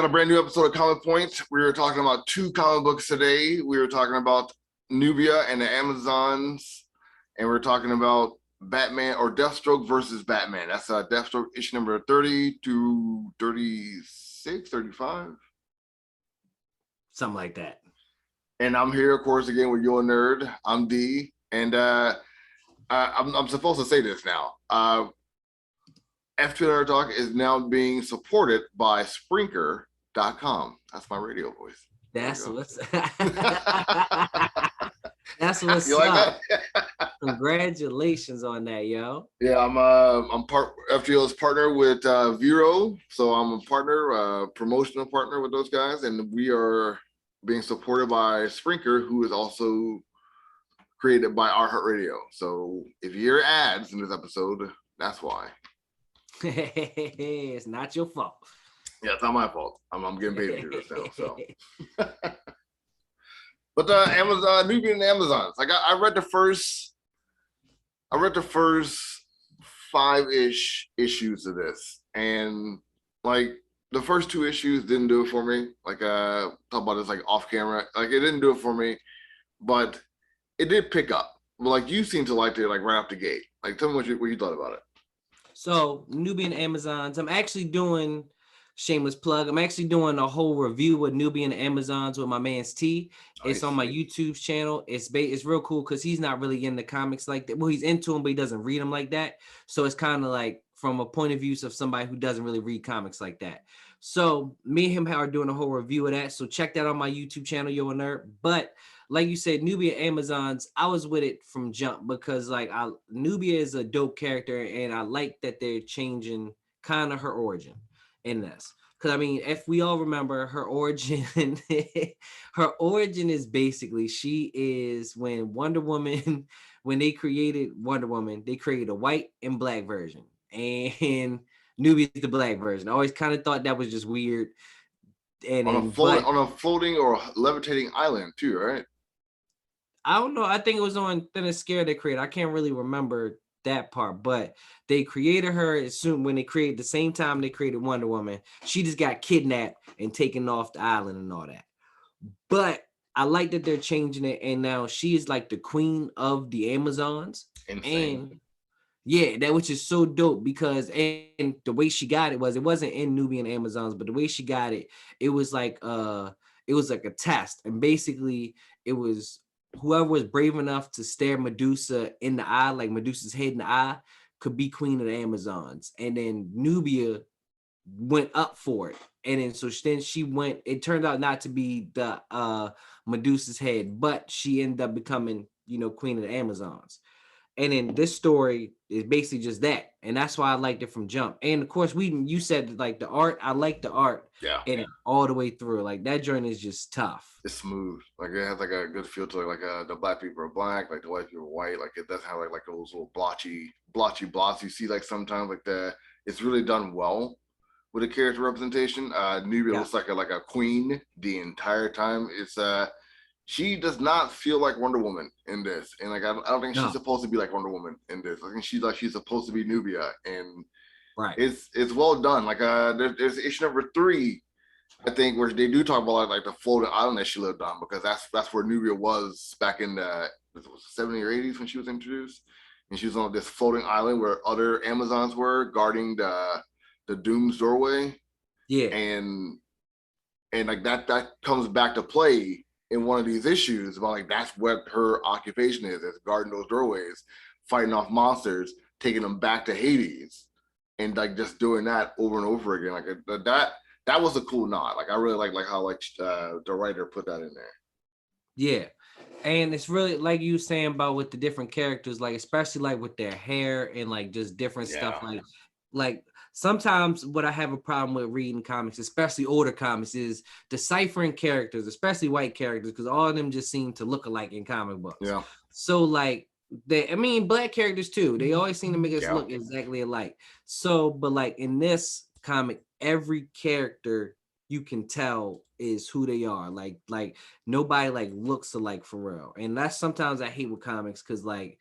got a brand new episode of Comic Points. We were talking about 2 comic books today. We were talking about Nubia and the Amazons, and we're talking about Batman or Deathstroke versus Batman. That's Deathstroke issue number 30 to 36, 35. Something like that. And I'm here, of course, again with your nerd. I'm D, and I'm supposed to say this now. FTO Nerd Talk is now being supported by Spreaker.com. That's my radio voice. That's what's that's what's you like up. That? Congratulations on that, yo. Yeah, I'm part FTO's partner with Vero, so I'm a partner, promotional partner with those guys, and we are being supported by Spreaker, who is also created by iHeartRadio. So if you hear ads in this episode, that's why. It's not your fault. Yeah, it's not my fault. I'm getting paid to do this now. So, but Amazon, Nubia and Amazons. Like I read the first 5-ish issues of this, and like the first 2 issues didn't do it for me. Like talk about this like off camera. Like it didn't do it for me, but it did pick up. Well, like you seem to like it like right off the gate. Like tell me what you thought about it. So Nubia and Amazons, I'm actually doing shameless plug. I'm actually doing a whole review with Nubia and Amazons with my man's T. Nice. It's on my YouTube channel. It's real cool because he's not really into comics like that. Well, he's into them, but he doesn't read them like that. So it's kind of like from a point of view of somebody who doesn't really read comics like that. So me and him are doing a whole review of that. So check that on my YouTube channel, Yo Nerd. But like you said, Nubia Amazons, I was with it from jump because like Nubia is a dope character, and I like that they're changing kind of her origin in this. Because I mean, if we all remember her origin, her origin is basically she is when Wonder Woman, when they created Wonder Woman, they created a white and black version, and Nubia is the black version. I always kind of thought that was just weird. And on a floating or levitating island too, right? I don't know. I think it was on Themyscira they created. I can't really remember that part, but they created her as soon when they created the same time they created Wonder Woman. She just got kidnapped and taken off the island and all that. But I like that they're changing it, and now she is like the queen of the Amazons. Insane. And yeah, that which is so dope because and the way she got it wasn't in Nubian Amazons, but the way she got it, it was like a test, and basically it was whoever was brave enough to stare Medusa in the eye, like Medusa's head in the eye, could be queen of the Amazons. And then Nubia went up for it. And then then she went, it turned out not to be the Medusa's head, but she ended up becoming, queen of the Amazons. And then this story is basically just that. And that's why I liked it from jump. And of course, you said like the art, I like the art. Yeah. And all the way through. Like that journey is just tough. It's smooth. Like it has like a good feel to it. Like the black people are black, like the white people are white. Like it does have like those little blotchy blots you see like sometimes like it's really done well with the character representation. Nubia looks like a queen the entire time. It's she does not feel like Wonder Woman in this, and like I don't think she's supposed to be like Wonder Woman in this. I think she's supposed to be Nubia, and right, it's well done. Like there's issue number 3, I think, where they do talk about like the floating island that she lived on, because that's where Nubia was back in the 70s or 80s when she was introduced, and she was on this floating island where other Amazons were guarding the Doom's doorway. Yeah, and like that comes back to play in one of these issues about like that's what her occupation is guarding those doorways, fighting off monsters, taking them back to Hades, and like just doing that over and over again. Like that was a cool nod. Like I really like how like the writer put that in there. Yeah, and it's really like you saying about with the different characters, like especially like with their hair and like just different stuff. Like sometimes what I have a problem with reading comics, especially older comics, is deciphering characters, especially white characters, because all of them just seem to look alike in comic books. Yeah. So like black characters too. They always seem to make us look exactly alike. So, but like in this comic, every character you can tell is who they are. Like nobody like looks alike for real. And that's sometimes I hate with comics because like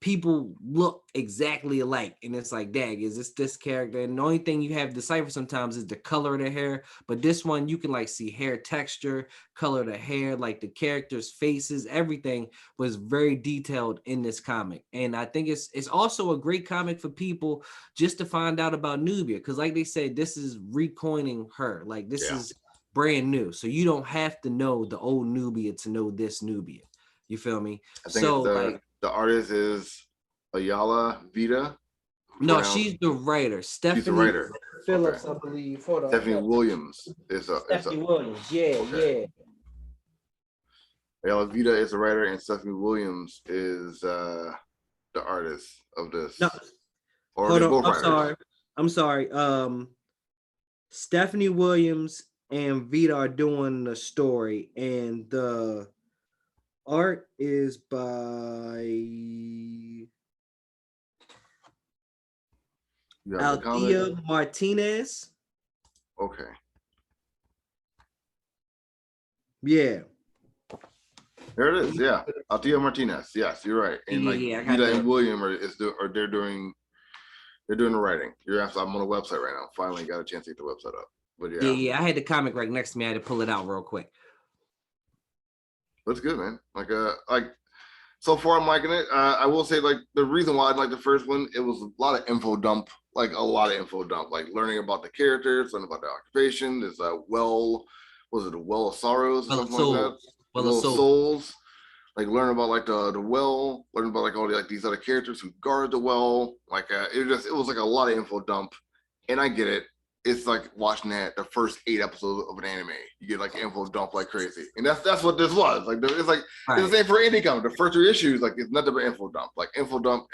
people look exactly alike, and it's like, dang, is this character? And the only thing you have to decipher sometimes is the color of the hair, but this one you can like see hair texture, color of the hair, like the characters' faces, everything was very detailed in this comic. And I think it's also a great comic for people just to find out about Nubia, because like they said, this is recoining her, like this is brand new, so you don't have to know the old Nubia to know this Nubia. You feel me? I think So it's like, the artist is Ayala Vita. no, she's the writer. She's the Stephanie writer. Phillips, I believe. Hold on. Stephanie Williams is Stephanie Williams. Yeah, yeah. Ayala Vita is the writer, and Stephanie Williams is the artist of this. No, or hold on. both I'm writers. sorry. I'm sorry. Stephanie Williams and Vita are doing the story, and the art is by Alitha Martinez. Okay. Yeah. There it is. Yeah, Alitha Martinez. Yes, you're right. And Vita and William they're doing the writing. You're absolutely. I'm on the website right now. Finally got a chance to get the website up. But yeah. I had the comic right next to me. I had to pull it out real quick. That's good, man. Like so far I'm liking it. I will say, like, the reason why I like the first one, it was a lot of info dump. Like learning about the characters, learning about their occupation. There's was it a well of sorrows or something like that? Well of souls. Like learn about like the well, learn about like all the, like these other characters who guard the well. Like it was like a lot of info dump, and I get it. It's like watching the first 8 episodes of an anime. You get like info dump like crazy, and that's what this was. Like it's like it's the same for any comic. The first 3 issues, like it's nothing but info dump. Like info dump.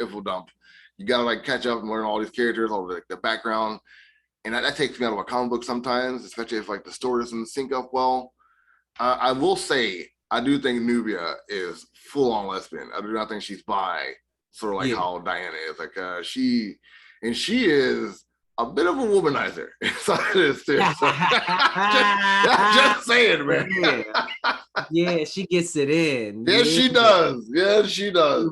You gotta like catch up and learn all these characters, all the background, and that takes me out of a comic book sometimes, especially if like the story doesn't sync up well. I will say, I do think Nubia is full on lesbian. I do not think she's bi, sort of like how Diana is. Like she is a bit of a womanizer. So it is too. So, just saying, man. Yeah, she gets it in. Yes, she does. Yes, she does.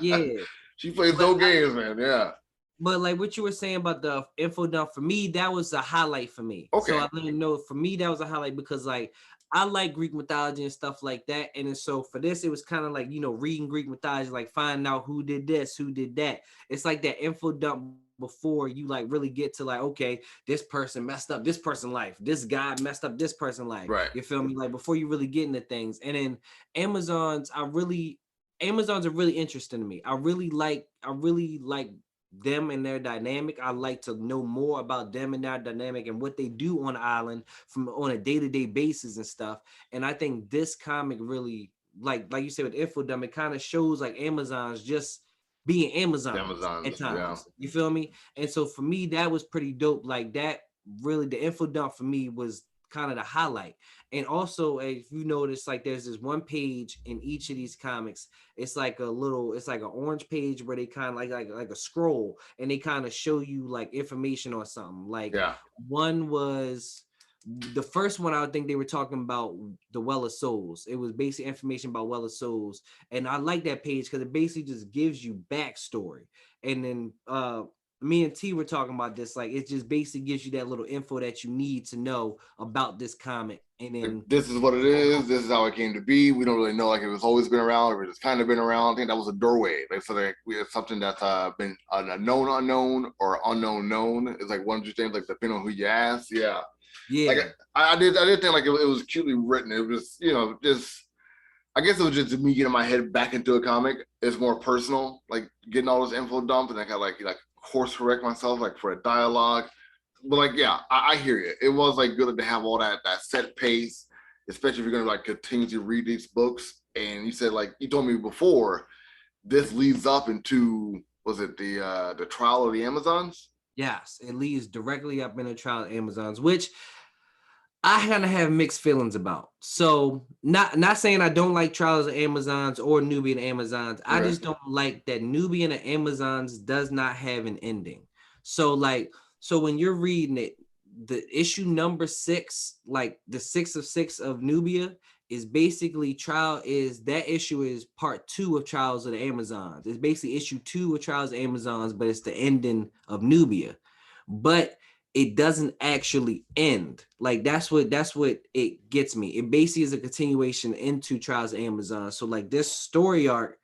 Yeah. She plays no games, man. Yeah. But like what you were saying about the info dump, for me, that was a highlight for me. Okay. So I didn't know, for me, that was a highlight because like I like Greek mythology and stuff like that. And then, so for this, it was kind of like, reading Greek mythology, like finding out who did this, who did that. It's like that info dump before you like really get to like, okay, this person messed up this person's life. This guy messed up this person's life. Right. You feel me? Like before you really get into things. And then Amazons are really interesting to me. I really like them and their dynamic. I like to know more about them and their dynamic and what they do on the island on a day-to-day basis and stuff. And I think this comic really, like you said with info dump, it kind of shows like Amazons just being Amazons at times. Yeah. You feel me? And so for me, that was pretty dope. Like that really, the info dump for me was kind of the highlight. And also, if you notice, like there's this one page in each of these comics, it's like an orange page where they kind of like a scroll, and they kind of show you like information or something. Like one was the first one, I would think they were talking about the Well of Souls. It was basic information about Well of Souls, and I like that page because it basically just gives you backstory. And then me and T were talking about this, like it just basically gives you that little info that you need to know about this comic. And then this is what it is. This is how it came to be. We don't really know, like, if it's always been around or it's kind of been around. I think that was a doorway. Like, so like we have something that's been a known unknown or unknown known. It's like one of these things, like depending on who you ask. Yeah. Like I did think like it was cutely written. It was, just, I guess it was just me getting my head back into a comic. It's more personal, like getting all this info dump, and I got like course correct myself, like for a dialogue. But like, yeah, I hear you. It was like good to have all that set pace, especially if you're gonna like continue to read these books. And you said, like, you told me before, this leads up into, was it the trial of the Amazons? Yes, it leads directly up in the trial of Amazons, which I kind of have mixed feelings about. So not saying I don't like Trials of Amazons or Nubia and Amazons. I just don't like that Nubia and Amazons does not have an ending. So when you're reading it, the issue number 6, like the 6 of 6 of Nubia, is basically that issue is part 2 of Trials of the Amazons. It's basically issue 2 of Trials of the Amazons, but it's the ending of Nubia. But it doesn't actually end. Like that's what it gets me. It basically is a continuation into Trials of Amazon. So like this story arc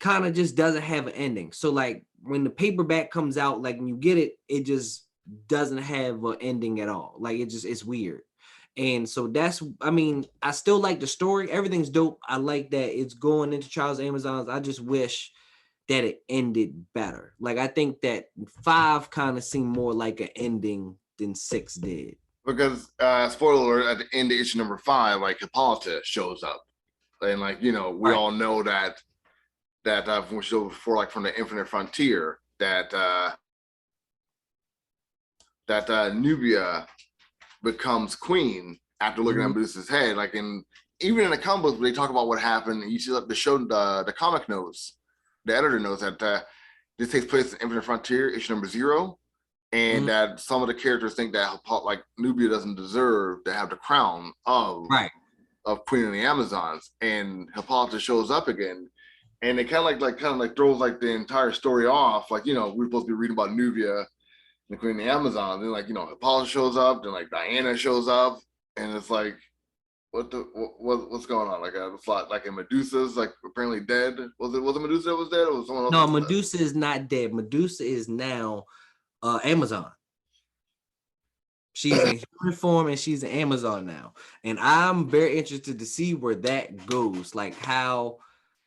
kind of just doesn't have an ending. So like when the paperback comes out, like when you get it, it just doesn't have an ending at all. Like it's weird. And so I still like the story. Everything's dope. I like that it's going into Trials of Amazons. I just wish that it ended better. Like I think that 5 kind of seemed more like an ending than 6 did. Because spoiler alert, at the end of issue number 5, like Hippolyta shows up, and like we all know that from we showed before, like from the Infinite Frontier, that Nubia becomes queen after looking at Medusa's head. Like even in the comic books, they talk about what happened. You see like the comic notes, the editor knows that this takes place in Infinite Frontier, issue number 0, and that some of the characters think that like Nubia doesn't deserve to have the crown of Queen of the Amazons, and Hippolyta shows up again, and it kind of like throws like the entire story off. Like we're supposed to be reading about Nubia, the Queen of the Amazons, and like Hippolyta shows up, then like Diana shows up, and it's like what's going on? Like it's like in Medusa's like apparently dead. Was it Medusa that was dead, or was someone else? No, Medusa is not dead. Medusa is now Amazon. She's in human form and she's an Amazon now. And I'm very interested to see where that goes. Like how,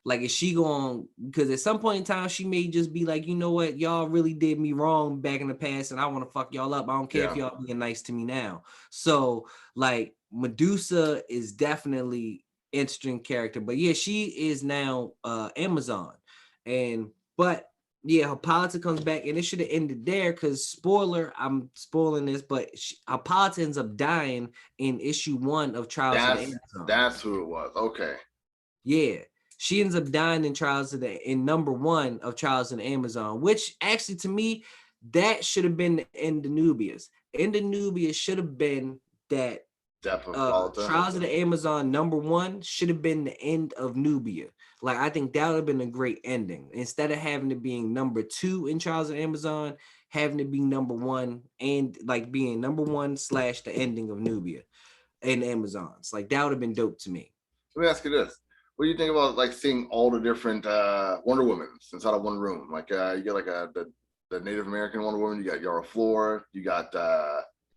like is she going, because at some point in time she may just be like, you know what, y'all really did me wrong back in the past and I want to fuck y'all up. I don't care if y'all being nice to me now. So like Medusa is definitely interesting character. But yeah, she is now Amazon. But yeah, Hippolyta comes back, and it should have ended there because spoiler, I'm spoiling this, but Hippolyta ends up dying in issue 1 of Trials of the Amazon. That's who it was. Okay. Yeah, she ends up dying in number 1 of Trials of the Amazon, which actually to me that should have been the end of Nubia's. End of Nubia should have been that. Trials of the Amazon number 1 should have been the end of Nubia. Like I think that would have been a great ending instead of having it being number 2 in Trials of the Amazon, having it be number 1 and like being number 1 / the ending of Nubia and Amazons. Like that would have been dope to me. Let me ask you this: what do you think about like seeing all the different Wonder Womans inside of one room? Like you get like the Native American Wonder Woman, you got Yara Flor, you got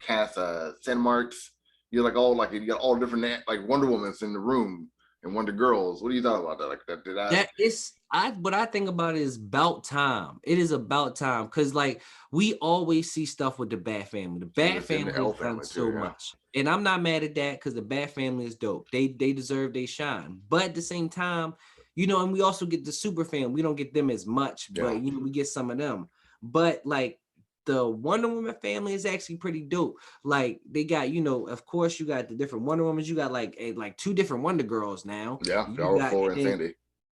Cass Sanmarks. You got all different like Wonder Womans in the room and Wonder Girls. What do you thought about that? Like that? What I think about it is about time. It is about time because like we always see stuff with the Bat Family. The Bat Family has done so much, and I'm not mad at that because the Bat Family is dope. They deserve they shine, but at the same time, and we also get the Super Family. We don't get them as much, but we get some of them. But like the Wonder Woman family is actually pretty dope. Like they got, of course you got the different Wonder Womans. You got like 2 different Wonder Girls now. Yeah, Flora and Sandy.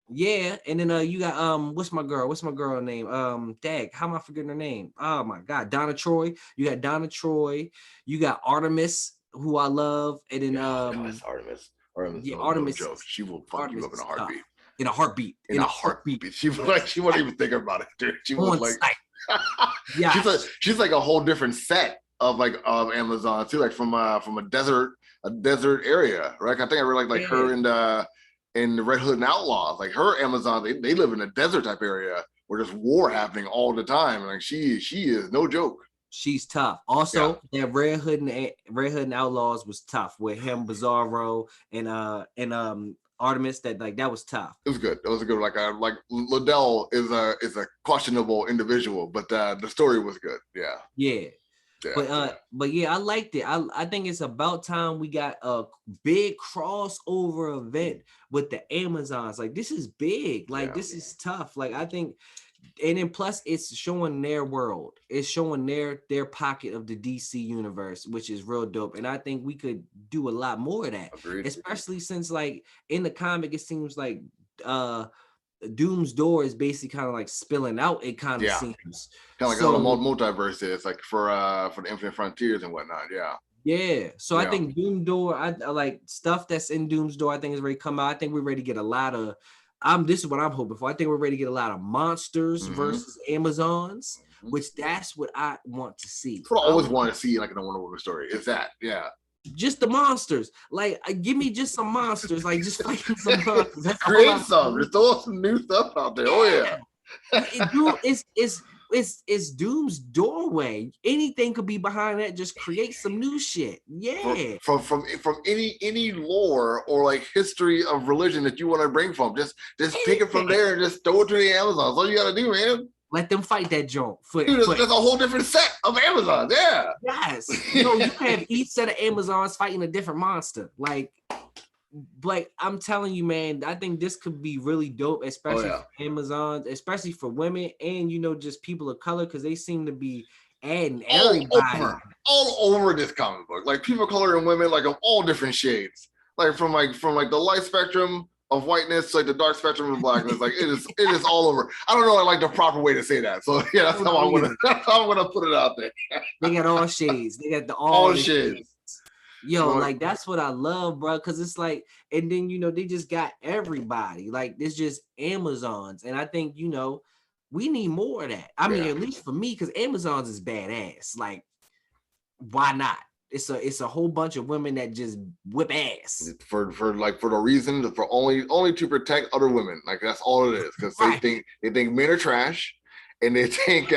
Yeah, and then you got what's my girl name? Dag, how am I forgetting her name? Oh my god, Donna Troy. You got Donna Troy. You got Artemis, who I love, and then it's Artemis. Artemis. No joke. She will fuck you up in a heartbeat. In a heartbeat. In a heartbeat. She wasn't even thinking about it, dude. She was like. Yeah, she's like a whole different set of Amazon too, like from a desert area, right? I think I read like her in the Red Hood and Outlaws, like her Amazon, they live in a desert type area where there's war happening all the time. Like she is no joke. She's tough. Also, that Red Hood and Outlaws was tough with him, Bizarro, and Artemis. That was tough. It was good. It was a good like Liddell is a questionable individual, but the story was good. Yeah. But yeah, I liked it. I think it's about time we got a big crossover event with the Amazons. Like this is big. Like this is tough. Like I think. And then plus it's showing their world. It's showing their pocket of the DC universe, which is real dope. And I think we could do a lot more of that. Agreed. Especially since like in the comic, it seems like Doom's door is basically kind of like spilling out. It kind of seems kind of like how the multiverse is like for the Infinite Frontiers and whatnot. Yeah. So I think Doom Door, I like stuff that's in Doom's Door. I think is ready to come out. I think we're ready to get a lot of. This is what I'm hoping for. I think we're ready to get a lot of monsters versus Amazons, which that's what I want to see. That's what I always want to see, like in a Wonder Woman story. Is that just the monsters? Like, give me just some monsters, like just fighting some monsters. That's create some. Just throw some new stuff out there. Yeah. Oh yeah. It's Doom's doorway. Anything could be behind that. Just create some new shit. Yeah. From any lore or like history of religion that you want to bring from, just pick it from there and just throw it to the Amazons. All you gotta do, man. Let them fight that joint. Dude, there's a whole different set of Amazons. Yeah. Yes. You have each set of Amazons fighting a different monster. Like I'm telling you, man, I think this could be really dope, especially for Amazons, especially for women and just people of color, because they seem to be adding everybody all over this comic book. Like people of color and women, like of all different shades, like from the light spectrum of whiteness to like the dark spectrum of blackness. Like it is all over. I don't know like the proper way to say that. So yeah, that's how I'm gonna put it out there. They got all shades. They got all shades. Yo, like that's what I love, bro. Cause it's like, and then they just got everybody. Like it's just Amazons, and I think we need more of that. I mean, at least for me, because Amazons is badass. Like, why not? It's a whole bunch of women that just whip ass for the reason for only to protect other women. Like that's all it is. Because they think men are trash. And they think,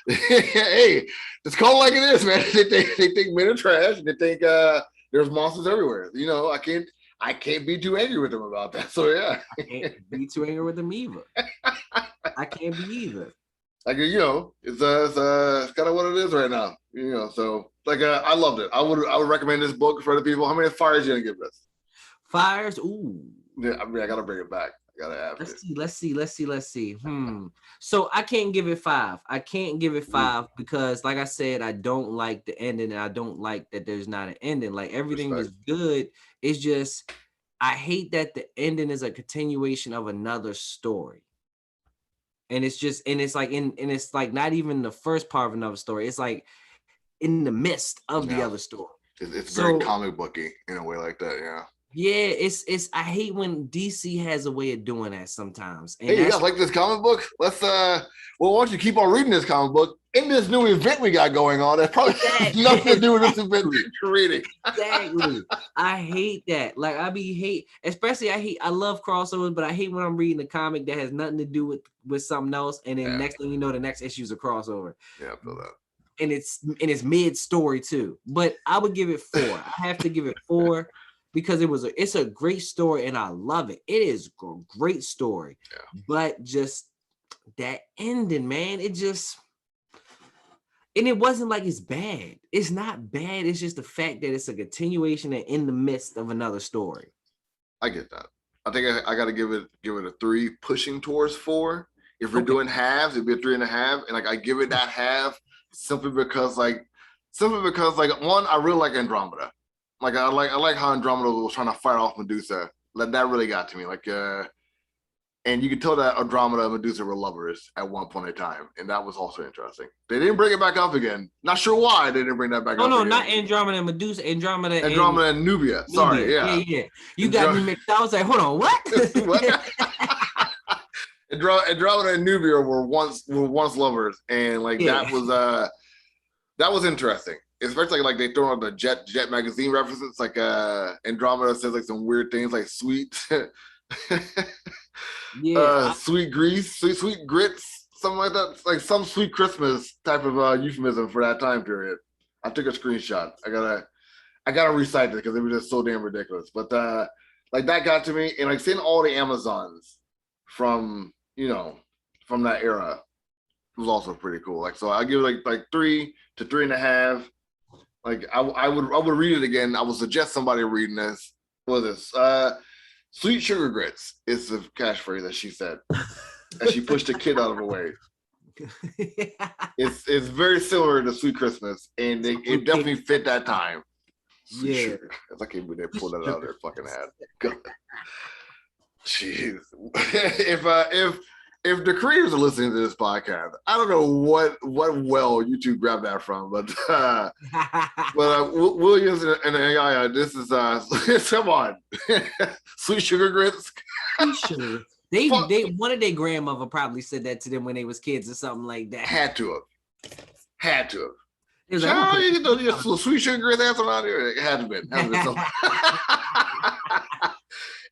hey, just call it like it is, man. They think men are trash, and they think there's monsters everywhere. I can't be too angry with them about that. So yeah, I can't be too angry with them either. I can't be either. Like it's kind of what it is right now. So like I loved it. I would recommend this book for other people. How many fires you gonna give this? Fires, ooh. Yeah, I mean I gotta bring it back. Let's see. So I can't give it 5. I can't give it 5 because, like I said, I don't like the ending, and I don't like that there's not an ending. Like everything is good. It's just I hate that the ending is a continuation of another story, and it's like not even the first part of another story. It's like in the midst of the other story. It's very comic booky in a way like that. Yeah. Yeah, it's I hate when DC has a way of doing that sometimes. And hey, you guys like this comic book? Let's why don't you keep on reading this comic book in this new event we got going on? That's probably nothing to do with this event you're reading. Exactly. I hate that. Like I love crossovers, but I hate when I'm reading a comic that has nothing to do with something else, and then next thing you know, the next issue is a crossover. Yeah, I feel that. And it's mid story too. But I would give it 4. I have to give it 4. Because it's a great story and I love it. It is a great story, but just that ending, man, and it wasn't like it's bad. It's not bad. It's just the fact that it's a continuation and in the midst of another story. I get that. I think I got to give it a 3, pushing towards 4. If we're doing halves, it'd be a 3.5, and like I give it that half simply because one, I really like Andromeda. Like I like how Andromeda was trying to fight off Medusa. Like that really got to me. Like and you could tell that Andromeda and Medusa were lovers at one point in time, and that was also interesting. They didn't bring it back up again. Not sure why they didn't bring that back up. Oh no, again. Not Andromeda and Medusa. Andromeda and Nubia. Sorry, yeah. You got me mixed. I was like, hold on, what? What? Andromeda and Nubia were once lovers, and like that was interesting. Especially like they throw out the Jet magazine references, like Andromeda says like some weird things like sweet, sweet grease, sweet grits, something like that, like some sweet Christmas type of euphemism for that time period. I took a screenshot. I gotta recite it because it was just so damn ridiculous. But like that got to me, and like seeing all the Amazons from that era was also pretty cool. Like so, I give it like 3 to 3.5. Like I would read it again. I would suggest somebody reading this. What is this? Sweet sugar grits is the catchphrase that she said as she pushed the kid out of her way. It's very similar to Sweet Christmas, and it definitely fit that time. Sweet sugar. I can't believe they pulled that out of their fucking hat. Jeez. if the creators are listening to this podcast, I don't know what well YouTube grabbed that from, but Williams and AI, this is come on, sweet sugar grits. Sweet sugar. They one of their grandmother probably said that to them when they was kids or something like that. Had to have. It was Child, you know, your sweet sugar grits that's around here. It had to be.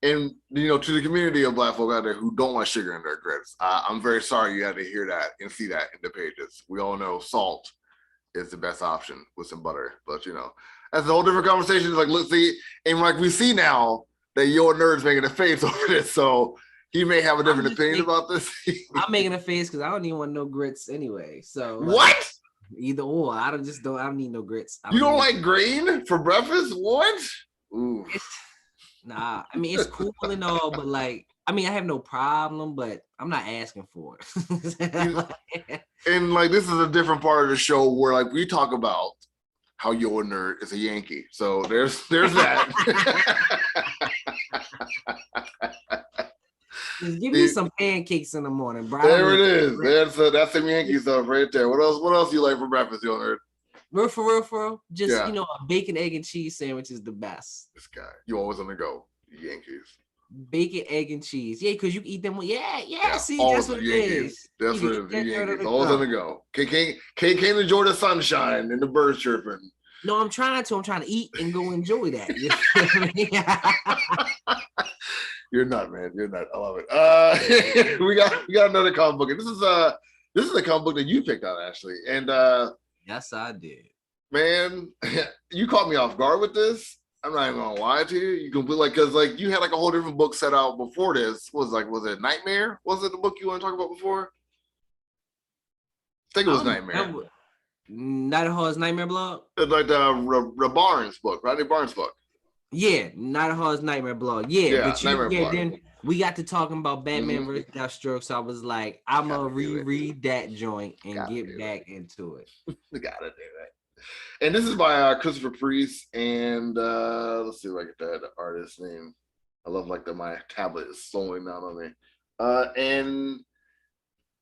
And you know, to the community of Black folk out there who don't want sugar in their grits, I'm very sorry you had to hear that and see that in the pages. We all know salt is the best option with some butter, but you know, that's a whole different conversation. It's like, let's see, and like we see now that your nerd's making a face over this, so he may have a different opinion about this. I'm making a face because I don't even want no grits anyway. So what? Either or, I don't need no grits. You don't like grain for breakfast? What? Ooh. Nah, I mean it's cool and all, but like, I mean, I have no problem, but I'm not asking for it. And like, this is a different part of the show where like we talk about how your nerd is a Yankee. So there's that. Just give me some pancakes in the morning, bro. There it is. That's some Yankee stuff right there. What else you like for breakfast, your nerd? Real for real. Just, you know, a bacon, egg, and cheese sandwich is the best. This guy. You always on the go. Yankees. Bacon, egg, and cheese. Yeah, because you can eat them. Yeah. See, that's what it Yankees. is. That's what it is. Yankees. Always on the go. Can't enjoy the sunshine and the birds chirping. No, I'm trying to eat and go enjoy that. You know what I mean? You're nut, man. You're nut. I love it. We got another comic book. And this is a comic book that you picked out, Ashley. And yes, I did. Man, you caught me off guard with this. I'm not even gonna lie to you. You can be like, because like you had like a whole different book set out before this. Was it Nightmare? Was it the book you want to talk about before? I think it was Nightmare. Night of Horror's Nightmare blog? Like the Barnes book, Rodney Barnes book. Yeah, Night of Horror's Nightmare blog. Yeah, but then we got to talking about Batman versus Deathstroke, so I was like, I'm gonna reread that joint and get back into it. We gotta do that. And this is by Christopher Priest, and let's see if I get the artist's name. I love like that my tablet is slowing down on me. And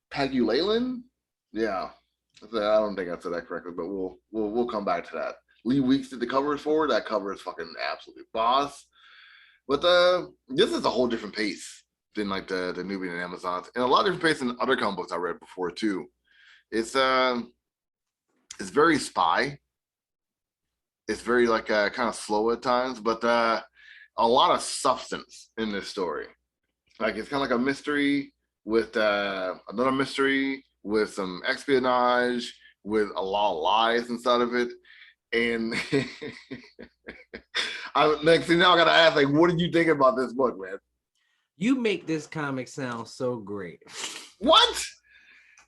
Peggy Leyland, yeah. I don't think I said that correctly, but we'll come back to that. Lee Weeks did the covers for it. That cover is fucking absolutely boss. But this is a whole different pace than like the Nubian and Amazons, and a lot of different pace than other comic books I read before too. It's very spy. It's very like kind of slow at times, but a lot of substance in this story. Like it's kind of like a mystery with another mystery with some espionage with a lot of lies inside of it. And next thing now I gotta ask, like, what did you think about this book, man? You make this comic sound so great. What?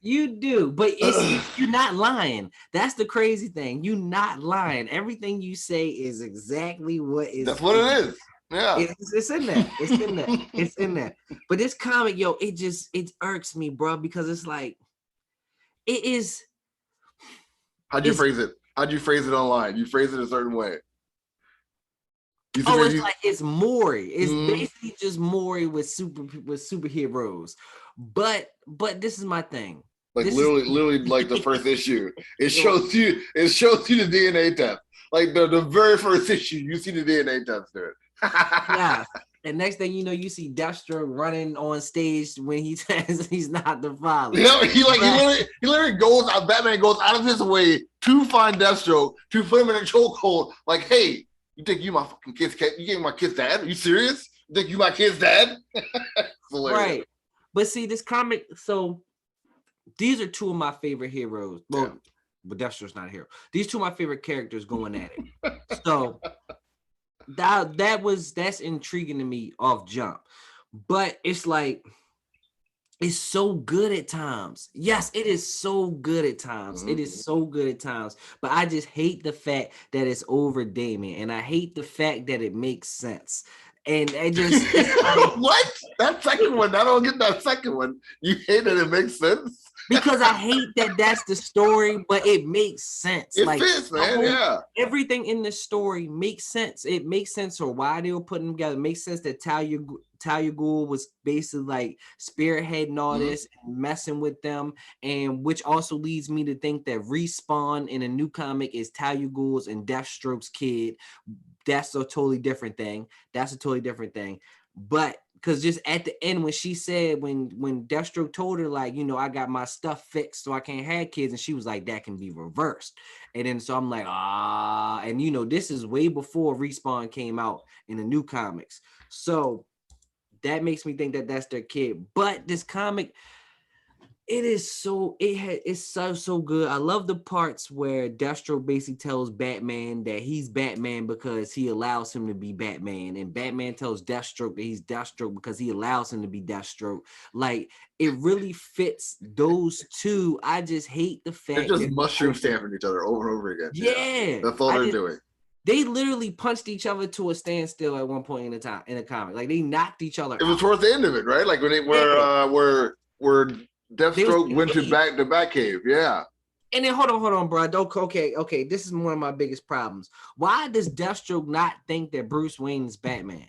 You do, but you're not lying. That's the crazy thing. You're not lying. Everything you say is exactly what is. That's what it is. Yeah, it's in there. It's in there. But this comic, yo, it irks me, bro, because it's like, it is. How'd you phrase it? How'd you phrase it online? You phrase it a certain way. Like it's Maury. It's basically just Maury with superheroes. But this is my thing. Like literally like the first issue. It shows you the DNA test. Like the very first issue, you see the DNA test there. Yeah. And next thing you know, you see Deathstroke running on stage when he says he's not the father. Yeah, he literally goes out. Batman goes out of his way to find Deathstroke to put him in a chokehold. Like, hey, you think you my fucking kid's cat? You gave my kid's dad? Are you serious? You think you my kid's dad? Right. But see, this comic. So these are two of my favorite heroes. Well, but Deathstroke's not a hero. These two of my favorite characters going at it. So. That's intriguing to me off jump, but it's like it's so good at times. Yes, it is so good at times. It is so good at times, but I just hate the fact that it's over Damien, and I hate the fact that it makes sense. And it just like, what? That second one, I don't get that second one. You hate that it makes sense? Because I hate that that's the story, but it makes sense. It fits, man. Everything in this story makes sense. It makes sense for why they were putting them together. It makes sense that Talia Talia Ghul was basically like spearheading all this and messing with them, and which also leads me to think that Respawn in a new comic is Talia Ghul's and Deathstroke's kid. That's a totally different thing. But because just at the end, when she said, when Deathstroke told her, like, you know, I got my stuff fixed so I can't have kids, and she was like, that can be reversed. And then so I'm like, and you know, this is way before Respawn came out in the new comics. So that makes me think that that's their kid. But this comic, it's so good. I love the parts where Deathstroke basically tells Batman that he's Batman because he allows him to be Batman, and Batman tells Deathstroke that he's Deathstroke because he allows him to be Deathstroke. Like, it really fits those two. I just hate the fact they're just mushroom stamping each other over and over again. Yeah, that's all they're doing. They literally punched each other to a standstill at one point in the comic. Like, they knocked each other. It was towards the end of it, right? Like when they were Deathstroke went to the Batcave, yeah. And then hold on, bro. Okay. This is one of my biggest problems. Why does Deathstroke not think that Bruce Wayne is Batman?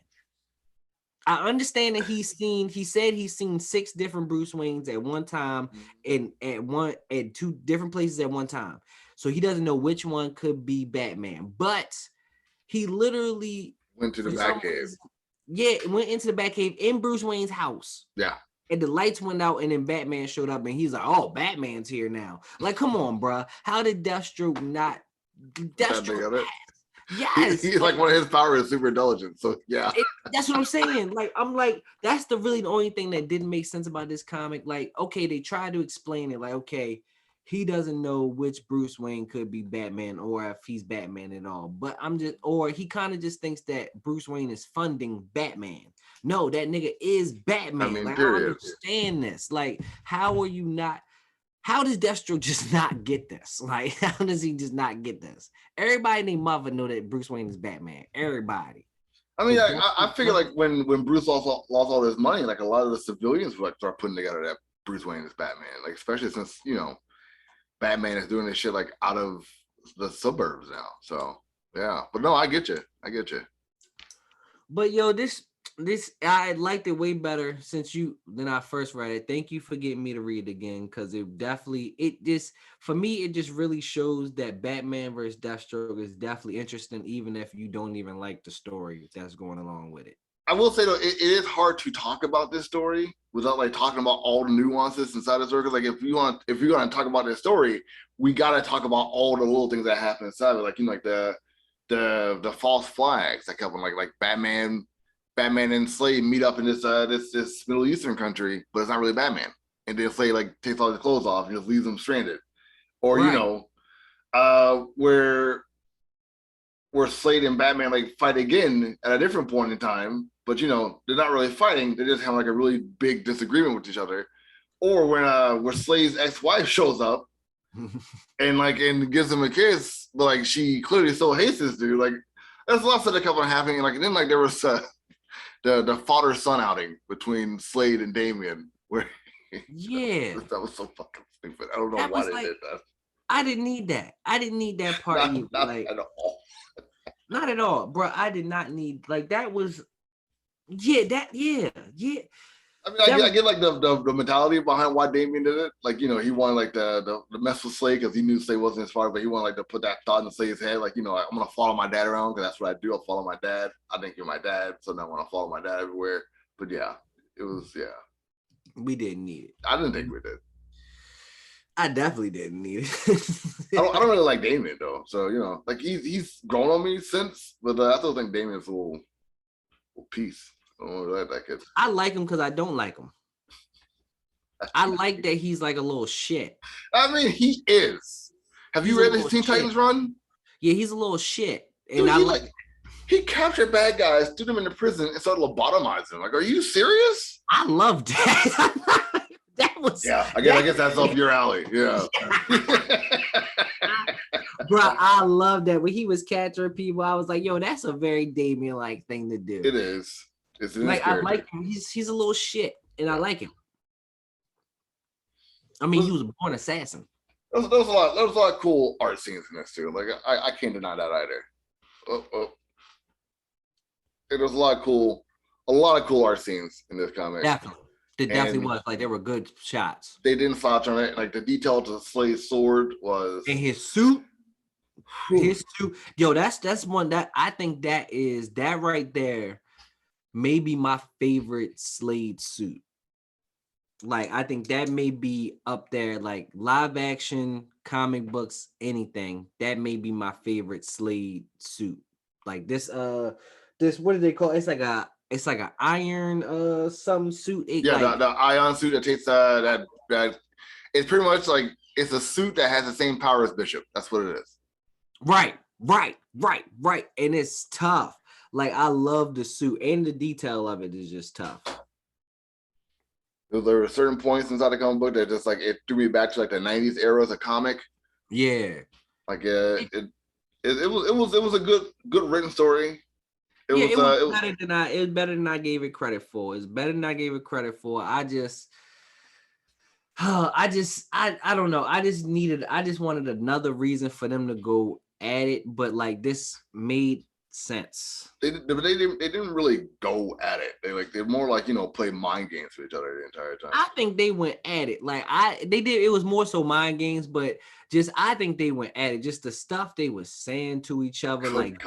I understand that he said he's seen 6 different Bruce Waynes at one time, at 2 different places at one time. So he doesn't know which one could be Batman. But he literally went to the Batcave. Yeah, went into the Batcave in Bruce Wayne's house. Yeah. And the lights went out, and then Batman showed up, and he's like, "Oh, Batman's here now!" Like, come on, bro. How did Deathstroke not? Deathstroke, yes. He's like, one of his powers is super intelligent. So yeah, that's what I'm saying. Like, I'm like, that's the only thing that didn't make sense about this comic. Like, okay, they tried to explain it. Like, okay, he doesn't know which Bruce Wayne could be Batman or if he's Batman at all. But or he kind of just thinks that Bruce Wayne is funding Batman. No, that nigga is Batman. I mean, like, I don't understand this. Like, how does Deathstroke just not get this? Like, how does he just not get this? Everybody named mother know that Bruce Wayne is Batman. Everybody. I mean, I figure like when Bruce lost all his money, like a lot of the civilians would like start putting together that Bruce Wayne is Batman. Like, especially since, you know, Batman is doing this shit like out of the suburbs now. So yeah, but no, I get you. But yo, this I liked it way better than I first read it. Thank you for getting me to read it again, because for me it just really shows that Batman versus Deathstroke is definitely interesting, even if you don't even like the story that's going along with it. I will say though, it is hard to talk about this story without like talking about all the nuances inside the story. Because like if you're gonna talk about this story, we gotta talk about all the little things that happen inside of it. Like, you know, like the false flags that come like Batman and Slade meet up in this Middle Eastern country, but it's not really Batman. And then Slade like takes all his clothes off and just leaves them stranded. Or right. You know, where Slade and Batman like fight again at a different point in time, but you know, they're not really fighting, they just have like a really big disagreement with each other. Or where Slade's ex-wife shows up and gives him a kiss, but like she clearly still hates this dude. Like, there's lots of the couple happening. Like, and then like there was the father-son outing between Slade and Damian, where that was so fucking stupid. I don't know why they did that. I didn't need that part. Not at all. Not at all, bro. I did not need, like, that was yeah. I mean, I get like the mentality behind why Damian did it. Like, you know, he wanted like the mess with Slade because he knew Slade wasn't his father, but he wanted like to put that thought in Slade's head. Like, you know, I'm gonna follow my dad around because that's what I do. I'll follow my dad. I think you're my dad, so now I want to follow my dad everywhere. But yeah, it was we didn't need it. I didn't think we did. I definitely didn't need it. I don't really like Damian though, so you know, like he's grown on me since, but I still think Damian's a little piece. I don't really like that kid. I like him because I don't like him. I like that he's like a little shit. I mean, he is. Have you read his Teen Titans run? Yeah, he's a little shit. And dude, he captured bad guys, threw them into prison, and started lobotomizing them. Like, are you serious? I love that. That was I guess that's up your alley. Yeah. Bro, I love that. When he was capturing people, I was like, yo, that's a very Damian-like thing to do. It is. It's like, I like him. He's a little shit, and I like him. I mean, he was a born assassin. There was a lot of cool art scenes in this too. Like, I can't deny that either. There was a lot of cool a lot of cool art scenes in this comic. Definitely. It definitely And was. Like, there were good shots. they didn't slouch on it. Like, the detail to Slade's sword was... And his suit, yo, that's one that I think that right there, maybe my favorite Slade suit. Like, I think that may be up there, like live action, comic books, anything. That may be my favorite Slade suit. Like this what do they call it? It's like a iron some suit. Yeah, like the ion suit that takes that it's pretty much like it's a suit that has the same power as Bishop. That's what it is. Right. And it's tough. Like, I love the suit, and the detail of it is just tough. There were certain points inside the comic book that just like it threw me back to like the 90s era as a comic. Yeah. Like it was a good written story. It was better than I gave it credit for. It's better than I gave it credit for. I don't know. I just wanted another reason for them to go at it, but like this made sense. They didn't really go at it. They're more like, play mind games with each other the entire time. I think they went at it. Like they did. It was more so mind games, but I think they went at it. Just the stuff they were saying to each other, like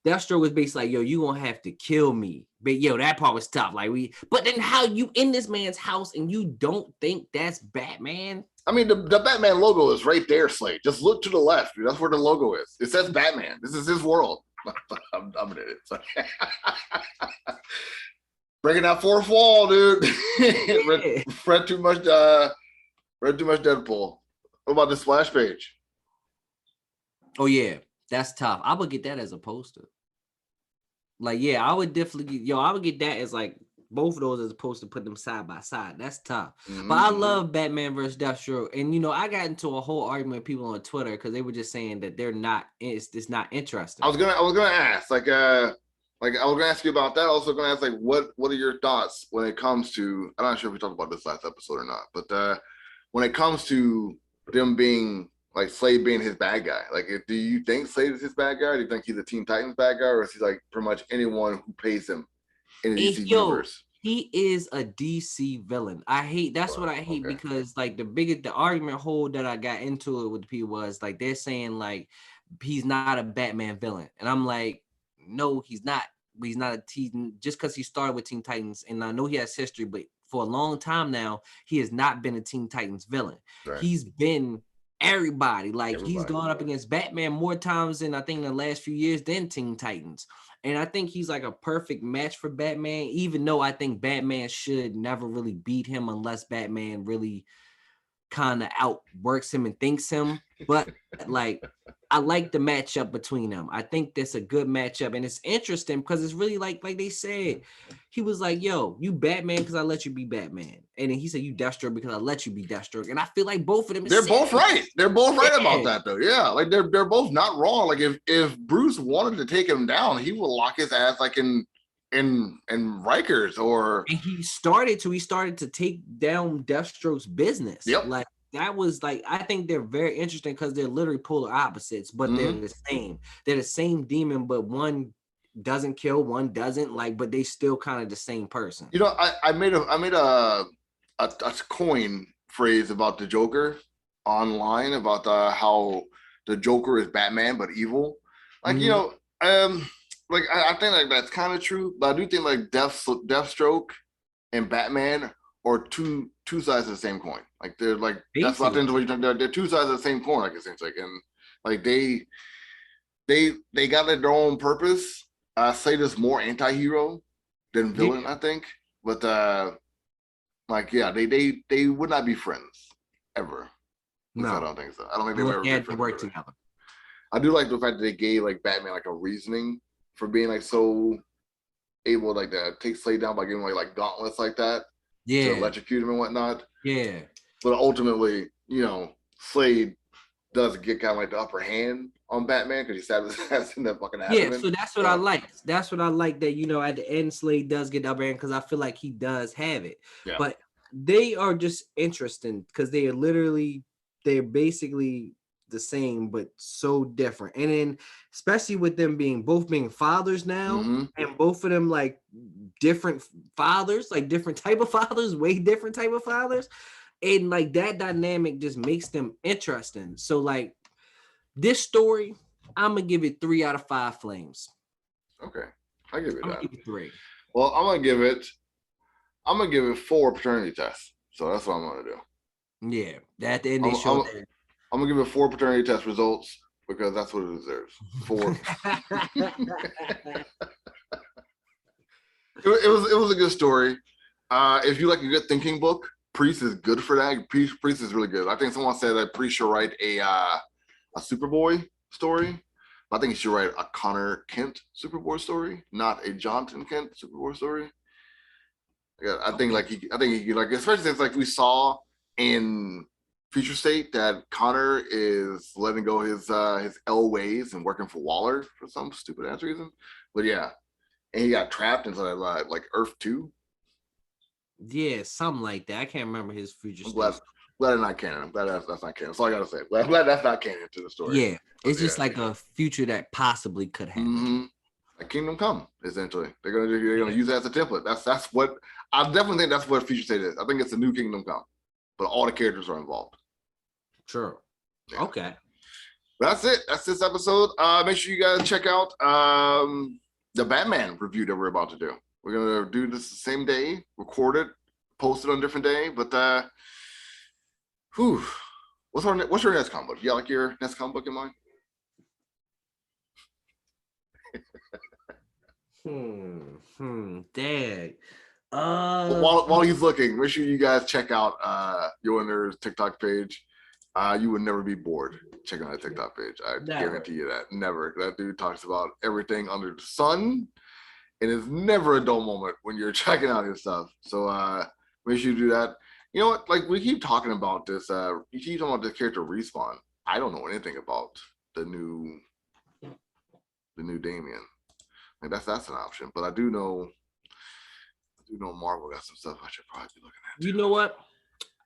Deathstroke was basically like, yo, you gonna have to kill me. But yo, that part was tough. But then how you in this man's house and you don't think that's Batman? I mean, the Batman logo is right there, Slade. Just look to the left, dude. That's where the logo is. It says Batman. This is his world. I'm an idiot. Breaking that fourth wall, dude. read too much Deadpool. What about the splash page? Oh yeah, that's tough. I would get that as a poster. Like, yeah, I would definitely I would get that as like both of those as opposed to put them side by side. That's tough. Mm-hmm. But I love Batman versus Deathstroke. And I got into a whole argument with people on Twitter because they were just saying that it's not interesting. I was gonna ask, I was gonna ask you about that. I was also gonna ask, like, what are your thoughts when it comes to, I'm not sure if we talked about this last episode or not, but when it comes to them being like Slade being his bad guy, like, do you think Slade is his bad guy? Or do you think he's a Teen Titans bad guy, or is he like pretty much anyone who pays him in the DC universe? He is a DC villain. That's what I hate, okay. Because like the argument hole that I got into it with the people was like they're saying like he's not a Batman villain, and I'm like, no, he's not. He's not a Teen, just because he started with Teen Titans, and I know he has history, but for a long time now, he has not been a Teen Titans villain. Right. He's been everybody. He's gone up against Batman more times in I think in the last few years than Teen Titans. And I think he's like a perfect match for Batman, even though I think Batman should never really beat him unless Batman really kind of outworks him and thinks him. But like, I like the matchup between them. I think that's a good matchup, and it's interesting because it's really like they said, he was like, yo, you Batman because I let you be Batman, and then he said you Deathstroke because I let you be Deathstroke, and I feel like both of them they're both right. They're both right about that though. Yeah, like they're both not wrong. Like if Bruce wanted to take him down, he would lock his ass like in Rikers, or and he started to take down Deathstroke's business. Yep. Like that was like, I think they're very interesting because they're literally polar opposites, but they're the same. They're the same demon, but one doesn't kill, one doesn't, like, but they still kind of the same person. I made a coin phrase about the Joker online about how the Joker is Batman but evil. Like, like I think like that's kind of true, but I do think like Deathstroke and Batman are two sides of the same coin. Like they're like basically. That's what they're two sides of the same coin. Like it seems like, and like they got their own purpose. Slade is more anti-hero than villain, yeah. I think. But like yeah, they would not be friends ever. No, I don't think so. I don't think they would ever be friends work together. I do like the fact that they gave like Batman like a reasoning for being like so able like to take Slade down by giving like gauntlets like that. Yeah, to electrocute him and whatnot. Yeah, but ultimately, Slade does get kind of like the upper hand on Batman because he stabbed his ass in that fucking abdomen. Yeah, so that's what I like. That's what I like, that at the end Slade does get the upper hand because I feel like he does have it. Yeah. But they are just interesting because they're basically the same but so different, and then especially with them both being fathers now, and both of them like different fathers, like different type of fathers, way different type of fathers. And like that dynamic just makes them interesting. So like this story, I'm gonna give it 3 out of 5 flames. Okay, I give it I'm that. gonna give it 3. Well, I'm gonna give it 4 paternity tests. So that's what I'm gonna do. Yeah, that the end they showed that. I'm gonna give it 4 paternity test results because that's what it deserves. 4. It was a good story. If you like a good thinking book, Priest is good for that. Priest is really good. I think someone said that Priest should write a Superboy story. I think he should write a Connor Kent Superboy story, not a Jonathan Kent Superboy story. Yeah, I think he like, especially since like we saw in Future State that Connor is letting go his L ways and working for Waller for some stupid ass reason. But yeah, and he got trapped into like Earth 2. Yeah, something like that. I can't remember his future. I'm glad it's not canon. I'm glad that's not canon. That's all I gotta say. I'm glad that's not canon to the story. Yeah, it's just like a future that possibly could happen. Mm-hmm. Like Kingdom Come, essentially. They're gonna use that as a template. That's what I definitely think that's what Future State is. I think it's a new Kingdom Come, but all the characters are involved. Sure. Yeah. Okay. But that's it. That's this episode. Make sure you guys check out the Batman review that we're about to do. We're gonna do this the same day, record it, post it on a different day. But what's your next comic book? You got like your next comic book in mind? Dang. While he's looking, make sure you guys check out FTO Nerd's TikTok page. You would never be bored checking out that TikTok page. I guarantee you that. Never. That dude talks about everything under the sun, and it's never a dull moment when you're checking out his stuff. So make sure you do that. You know what? Like we keep talking about this. You keep talking about this character Respawn. I don't know anything about the new Damien. Like that's an option, but I do know Marvel got some stuff I should probably be looking at. You know what?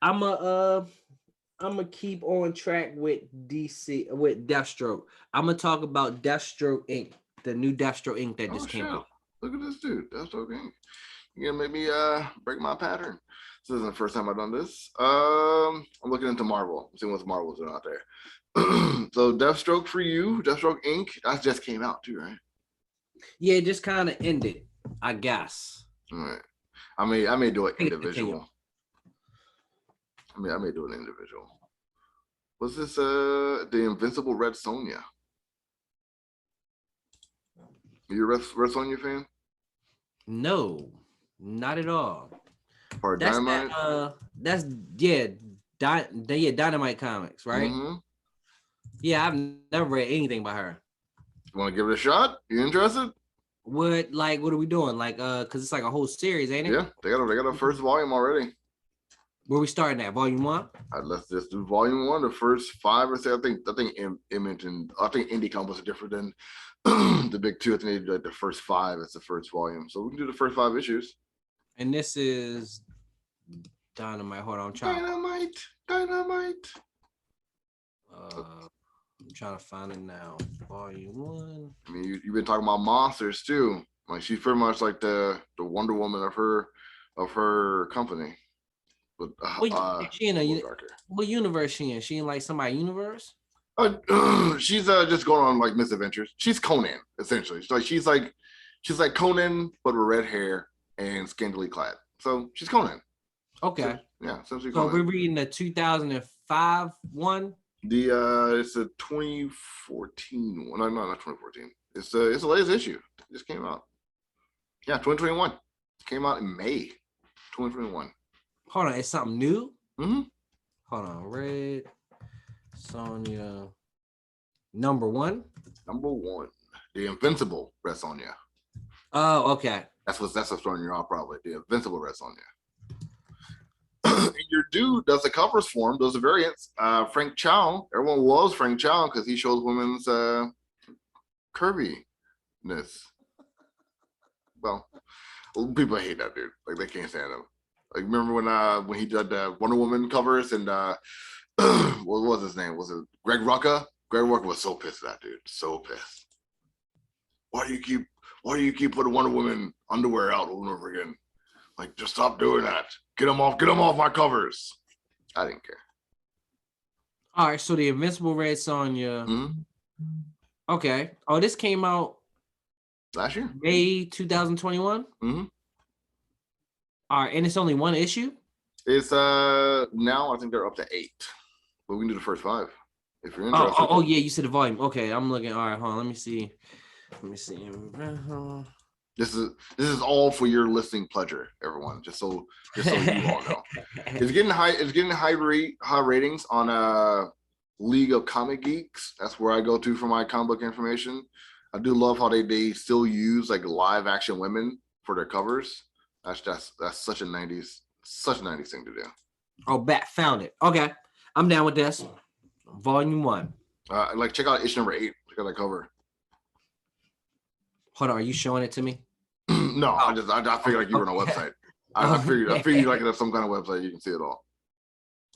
I'm gonna keep on track with DC with Deathstroke. I'm gonna talk about Deathstroke Inc., the new Deathstroke Inc. that just came out. Look at this dude, Deathstroke Inc. You're gonna make me break my pattern. This isn't the first time I've done this. I'm looking into Marvel, seeing what's Marvel's out there. So Deathstroke for you, Deathstroke Inc. That just came out too, right? Yeah, it just kind of ended, I guess. All right. I may do it individual. I may do an individual. Was this the Invincible Red Sonja? Are you a Red Sonja fan? No, not at all. Part Dynamite? That's Dynamite Comics, right? Mm-hmm. Yeah, I've never read anything by her. You want to give it a shot? You interested? What are we doing? Like, because it's like a whole series, ain't it? Yeah, they got a first volume already. Where we starting at? Volume 1? Let's just do volume 1. The first 5 or 6. I think Image and I think Indie Comics are different than the big 2. I think they do like the first 5 as the first volume. So we can do the first 5 issues. And this is Dynamite. Hold on, I'm trying. Dynamite. I'm trying to find it now. Volume 1. I mean, you've been talking about monsters too. Like she's pretty much like the Wonder Woman of her company. But she in what universe she in? She in like somebody's universe? She's just going on like misadventures. She's Conan essentially. She's like Conan but with red hair and scantily clad. So she's Conan. Okay. So, essentially. So we're reading the 2005 one. It's a 2014 one. No, not 2014. It's the latest issue. It just came out. Yeah, 2021. It came out in May 2021. Hold on, it's something new? Mm-hmm. Hold on, Red Sonja number 1. Number 1, the Invincible Red Sonja. Oh, okay. That's what's throwing you off probably. The Invincible Red Sonja. And your dude does the covers for him, does the variants. Frank Chow. Everyone loves Frank Chow because he shows women's curviness. Well, people hate that dude. Like they can't stand him. Like remember when he did the Wonder Woman covers and what was his name? Was it Greg Rucka? Greg Rucka was so pissed at that dude. So pissed. Why do you why do you keep putting Wonder Woman underwear out over and over again? Like, just stop doing that. Get them off my covers. I didn't care. All right, so the Invincible Red Sonja. Mm-hmm. Okay. Oh, this came out last year, May 2021. Mm-hmm. All right, and it's only one issue. It's now I think they're up to 8, but we can do the first 5 if you're interested. Oh yeah, you said the volume. Okay, I'm looking. All right, hold on. Let me see. This is all for your listening pleasure, everyone. Just so you all know, it's getting high ratings on League of Comic Geeks. That's where I go to for my comic book information. I do love how they still use like live action women for their covers. That's such a 90s thing to do. Oh, found it. Okay, I'm down with this. Volume 1. Like check out issue number 8. Check out that cover. Hold on, are you showing it to me? No, I figured like you were on a website. I figured like it's some kind of website you can see it all.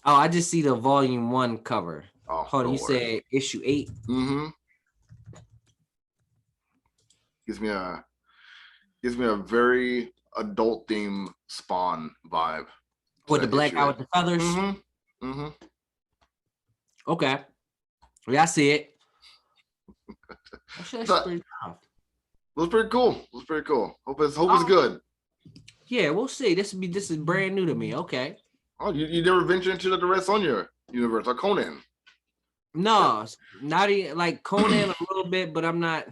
Oh, I just see the volume 1 cover. Oh, hold on, you said issue 8. Mm-hmm. Gives me a very adult theme Spawn vibe. With the black guy with the feathers. Mm-hmm. Mm-hmm. Okay. Yeah, I see it. It was pretty cool. Hope it's good. Yeah, we'll see. This is brand new to me. Okay. Oh, you never ventured into the Red Sonja universe or Conan? No, not even like Conan a little bit, but I'm not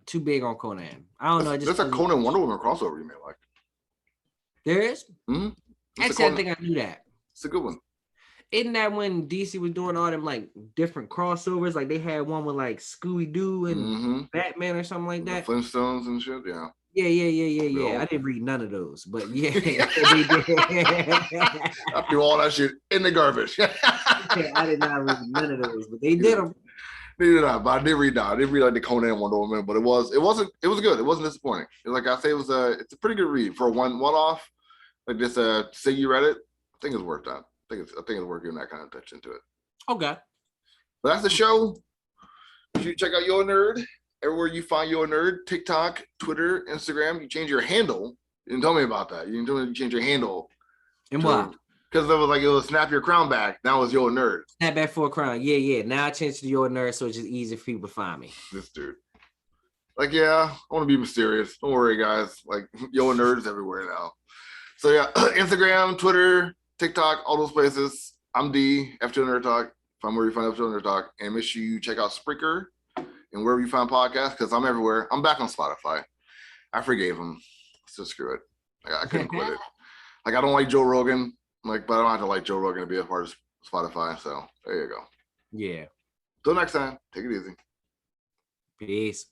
too big on Conan. I don't know. There's a Conan Wonder Woman crossover you may like. There is? Mm-hmm. Actually, I think I knew that. It's a good one. Isn't that when DC was doing all them like different crossovers? Like they had one with like Scooby-Doo and Batman or something like that. The Flintstones and shit, yeah. Yeah. I didn't read none of those, but yeah. I threw all that shit in the garbage. I did not read none of those, but they did them. Neither did I, but I did read that. I didn't read like the Conan Wonder Woman, but it was good. It wasn't disappointing. Like I say, it's a pretty good read for a one-off. Like this, say you read it. I think it's worth that. I think it's worth giving that kind of attention to it. Okay. But that's the show. You should check out Yo Nerd. Everywhere you find Yo Nerd, TikTok, Twitter, Instagram. You change your handle. You didn't tell me about that. You didn't tell me you change your handle. And what? Because it was snap your crown back. Now it's Yo Nerd. Snap back for a crown. Yeah. Now I changed to Yo Nerd, so it's just easy for people to find me. This dude. Like, yeah, I want to be mysterious. Don't worry, guys. Like, Yo Nerd's everywhere now. So yeah, Instagram, Twitter, TikTok, all those places. I'm D, FTO Nerd Talk. Find where you find FTO Nerd Talk. And make sure you check out Spreaker and wherever you find podcasts, because I'm everywhere. I'm back on Spotify. I forgave him. So screw it. I couldn't quit it. Like, I don't like Joe Rogan. Like, but I don't have to like Joe Rogan to be a part of Spotify. So there you go. Yeah. Till next time. Take it easy. Peace.